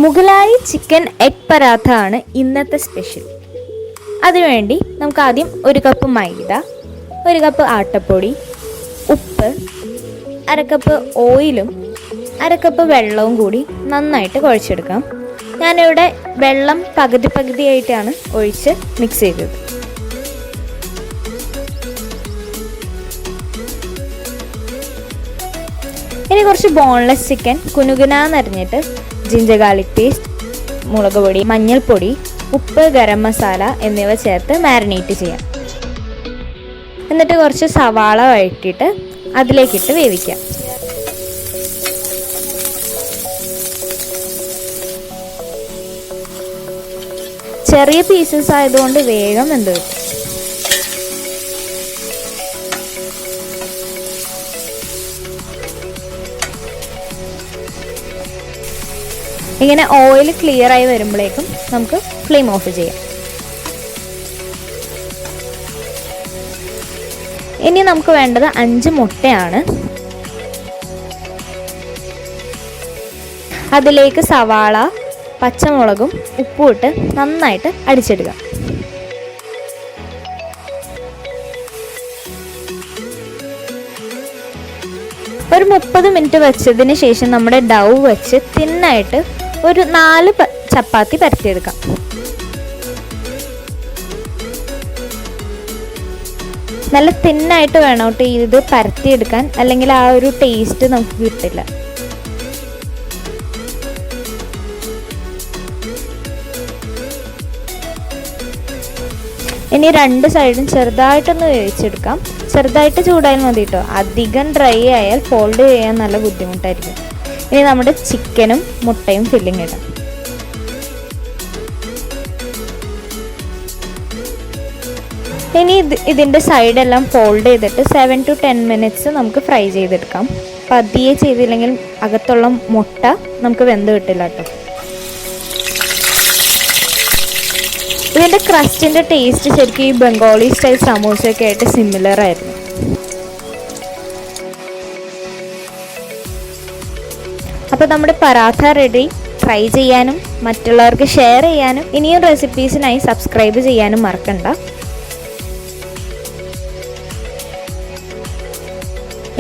മുഗലായി chicken egg paratha ആണ് ഇന്നത്തെ special. അതിനുവേണ്ടി നമുക്ക് ആദ്യം 1 കപ്പ് മൈദ, 1 കപ്പ് ആട്ടപ്പൊടി, ഉപ്പ്, 1/2 കപ്പ് ഓയിലും 1/2 കപ്പ് വെള്ളവും കൂടി നന്നായിട്ട് കുഴച്ചെടുക്കാം. ഞാനിവിടെ വെള്ളം പകുതിയായിട്ടാണ് ഒഴിച്ച് മിക്സ് ചെയ്തത്. ഇനി കുറച്ച് ബോൺലെസ് ചിക്കൻ കുനുകുനാന്നരിഞ്ഞിട്ട് ജിഞ്ചർ ഗാർലിക് പേസ്റ്റ്, മുളക് പൊടി, മഞ്ഞൾപ്പൊടി, ഉപ്പ്, ഗരം മസാല എന്നിവ ചേർത്ത് മാരിനേറ്റ് ചെയ്യാം. എന്നിട്ട് കുറച്ച് സവാള വഴറ്റിയിട്ട് അതിലേക്കിട്ട് വേവിക്കാം. ചെറിയ പീസസ് ആയതുകൊണ്ട് വേഗം വെന്ത് കിട്ടും. ഇങ്ങനെ ഓയിൽ ക്ലിയർ ആയി വരുമ്പോഴേക്കും നമുക്ക് ഫ്ലെയിം ഓഫ് ചെയ്യാം. ഇനി നമുക്ക് വേണ്ടത് 5 മുട്ടയാണ്. അതിലേക്ക് സവാള, പച്ചമുളകും ഉപ്പും ഇട്ട് നന്നായിട്ട് അടിച്ചെടുക്കുക. ഒരു 30 മിനിറ്റ് വെച്ചതിന് ശേഷം നമ്മുടെ ഡൗ വെച്ച് തിന്നായിട്ട് ഒരു 4 ചപ്പാത്തി പരത്തിയെടുക്കാം. നല്ല തിന്നായിട്ട് വേണം കേട്ടോ ഇത് പരത്തിയെടുക്കാൻ, അല്ലെങ്കിൽ ആ ഒരു ടേസ്റ്റ് നമുക്ക് കിട്ടില്ല. ഇനി 2 സൈഡും ചെറുതായിട്ടൊന്ന് വേവിച്ചെടുക്കാം. ചെറുതായിട്ട് ചൂടായാൽ മതി കേട്ടോ, അധികം ഡ്രൈ ആയാൽ ഫോൾഡ് ചെയ്യാൻ നല്ല ബുദ്ധിമുട്ടായിരിക്കും. ഇനി നമ്മുടെ ചിക്കനും മുട്ടയും ഫില്ലിങ് ഇടാം. ഇനി ഇതിൻ്റെ സൈഡെല്ലാം ഫോൾഡ് ചെയ്തിട്ട് 7 to 10 മിനിറ്റ്സ് നമുക്ക് ഫ്രൈ ചെയ്തെടുക്കാം. പതിയെ ചെയ്തില്ലെങ്കിൽ അകത്തുള്ള മുട്ട നമുക്ക് വെന്ത് കിട്ടില്ല കേട്ടോ. ഇതിൻ്റെ ക്രസ്റ്റിൻ്റെ ടേസ്റ്റ് ശരിക്കും ഈ ബംഗാളി സ്റ്റൈൽ സമൂസയൊക്കെ ആയിട്ട് സിമിലർ ആയിരുന്നു. അപ്പോൾ നമ്മുടെ പറാത്ത റെഡി. ട്രൈ ചെയ്യാനും മറ്റുള്ളവർക്ക് ഷെയർ ചെയ്യാനും ഇനിയും റെസിപ്പീസിനായി സബ്സ്ക്രൈബ് ചെയ്യാനും മറക്കണ്ട.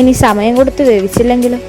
ഇനി സമയം കൊടുത്ത് വേവിച്ചില്ലെങ്കിലും